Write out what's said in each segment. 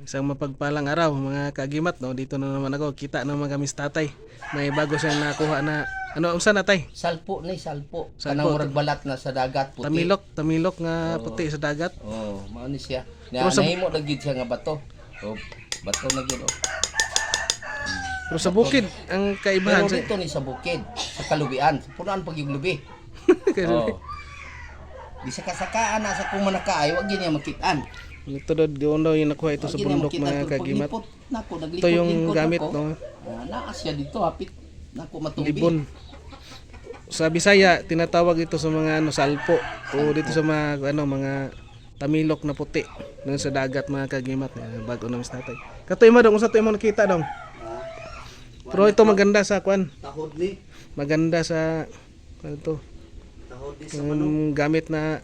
Isang mapagpalang araw mga kagimat, no. Dito na naman ako, kita naman kami sa tatay. May bago siyang nakuha na unsa na tay? Salpo ni salpo. Salpo. Kanang murag balat na sa dagat puti. Tamilok nga puti sa dagat. Oh, mao ni siya. Pero sa- Nahimo na gid siya nga bato. Oh, bato na gid oh. Pero sa bukid ang kaibahan Pero dito ni sa bukid, sa kalubian, punaan pag yung lubi. Kasi Oh. Di sa kasakaan na sa kung manakaay, wag gid niya makitaan. Tudod doon daw yung nakuha ito sa bundok mga kagimat. Ito yung gamit, no. Naa siya dito hapit nako matubig. Libon. Sa Bisaya tinatawag ito sa mga salpo o dito sa mga mga tamilok na puti doon sa dagat mga kagimat. Bago namin sa tatay. Katoy mo dong usa to mo nakita dong. Pero ito maganda sa kwan. Tahod ni. Maganda sa to. Tahod ni Yung gamit na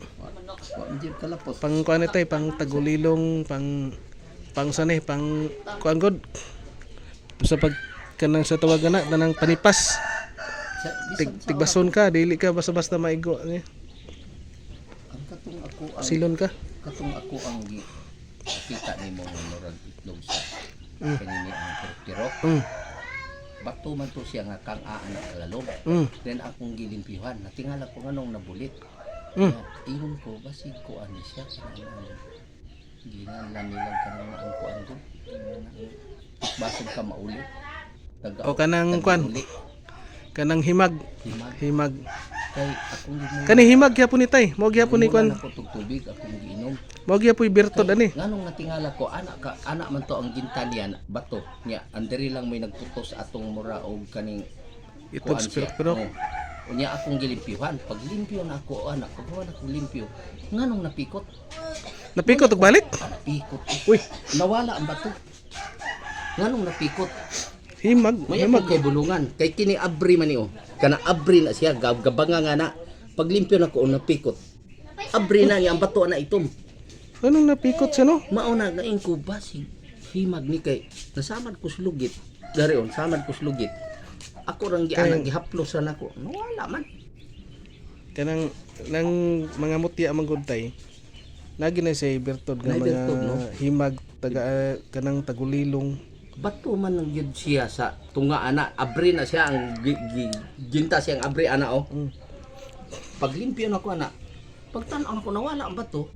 Jib kalapos. pang kuan ito pang tagulilong, pang sanay, pang kuan god. Sa pag kanang sa tawagan na tanang panipas. Tigbason ka, dili ka basta-basta maigo. Ang katong ako ang Silon ka. katong ako ang kita nimo nga murag itlog sa kanini ang tiro. Bato man to siya nga kang aana kalalog. Then akong gilimpihan, natingala ko nganong nabulit. Ingon ko basig ko ani siya ginanlan nilang kanang ang kuan ko. Basig ka mauli. O kanang kuan. Kanang himag. Himag. Kay akong ginom. Kani himag gyapon ni tay. Mo gyapon ni kuan. Ako tubig akong giinom. Mo gyapon birtod ani. Nganong natingala ko anak man to ang gintan bato nya andiri lang may nagputos atong mura og kaning Itog kuan siya. pero Unya akong gilimpyuhan. Pag limpyo na ako anak, pagkuhan ako limpyo, nganong napikot? napikot og balik. Napikot. Uy, Nawala ang bato. Nganong napikot? himag, May himag. ako kay bulungan. Kay kini abri man niyo. Kana abri na siya gabanga nga na. Pag limpyo na ko napikot. Abri na niya ang bato na itom. Anong napikot siya no? Mauna gaing ko basig himag ni kay nasamad ko slugit. Dari on samad ko slugit. Ako rang gianang gihaplosan ako. Nawala man. Kanang nang mga mutya man gud tay. Lagi na siya birtod nga May mga birtod, no? himag kanang tagulilong. Bato man ang yun siya sa tunga ana. Abri na siya ang ginta siyang abri ana oh. Pag limpyo na ko ana. Pag tan-aw ko nawala ang bato.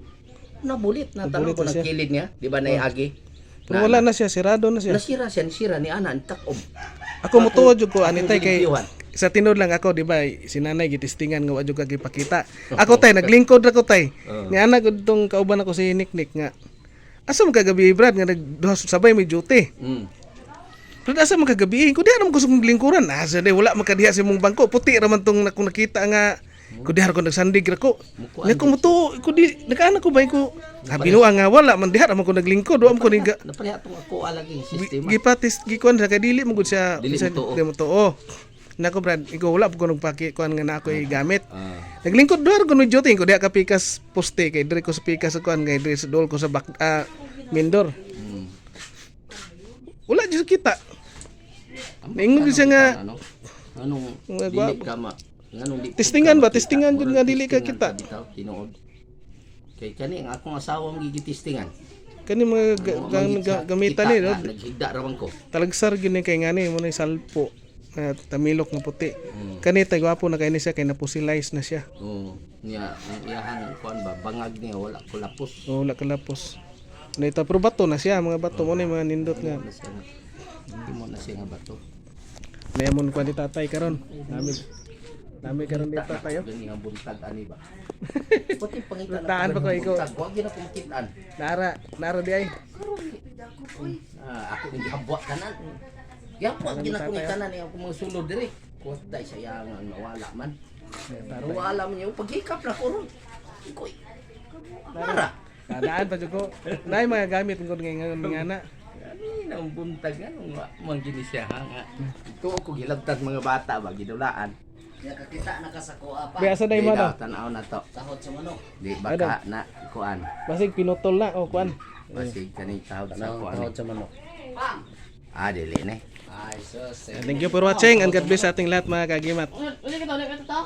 Nabulit na tanong ko na ng siya. kilid niya, di ba naiagi? Pero wala na siya, sirado na siya. Nasira siya, nasira ni ana ang takob. Ako mutuod jud ko ani Ako tay kay gilimpyuhan. sa tinod lang ako, di ba, si nanay gitistingan nga wa jud ka gipakita. Ako tay naglingkod ra ko tay. Nga ana gud tong kauban ako si Niknik nga. Asa man kagabi Brad nga nagduha sabay may duty. Pero asa man kagabi ko di aram ko sa lingkuran. Asa day wala man kadiha sa imong bangko. Puti ra man tong nakong nakita nga ko di ko nagsandig ra ko. Nga ko muto ko di nakaana ko ba ko. Binuang nga wala man diha ra man ko naglingkod. Wa man ko ni Napareha tong ako alaging sistema. gipatis gikuan sa kadili mo gud siya Dili mo tuo. di mo tuo. Nako Brad, ikaw wala ko nagpaki kuan nga na ako gamit. Naglingkod duha ko no joting ko diha ka pikas poste kay dire ko sa pikas sa kuan kay dire sa dol ko sa Mindor. Wala jud kita. Ningon siya nga Anong Nga dili gwapo. ka ma nganong di Testingan ba? Testingan jud nga dili ka kita. Tinuod. Kay kani ang akong asawa ang gigitistingan. Kani mga gamitan ni no? Naghigda raman ko. Talagsar gyud ni kay ngani mo na salpo. Tamilok na puti. Kani tay gwapo na kay ni siya kay naposilize na siya. Oo. Niya ang iyahang kuan ba bangag niya wala ko lapos. Wala kalapos. Nita pero bato na siya, mga bato mo na yung mga nindot nga. Hindi mo na siya nga bato. Lemon kwa ni tatay karon. Nami karon dito tayo. Gani nga buntag ani ba. Pati pangitan. Daan pa ko ikaw. Wag gyud ako makitaan. Nara di ay. Ako yung gihabwa kanan. Gihabwa gyud ako ni kanan yung mga sulod diri. Kutay saya nga nawala man. Pero wala man yung paghikap na ko ron. Ikoy. Para. Daan pa jud ko. Nay mga gamit ko ngayon nga na. Ani nang buntag nga mang gini siya nga. Ito ko gilabtan mga bata ba gidulaan. Ya kakita na ka sa kuha pa. Biasa day mo daw. Tanaw na to. Sahod sa manok. Di baka na kuan. Basig pinutol na o kuan. Basig kani tawag sa kuan. Sahod sa manok. Pam. Dili na. Ay sus. Thank you for watching and God bless sa ating lahat mga kagimat. Uli ka to,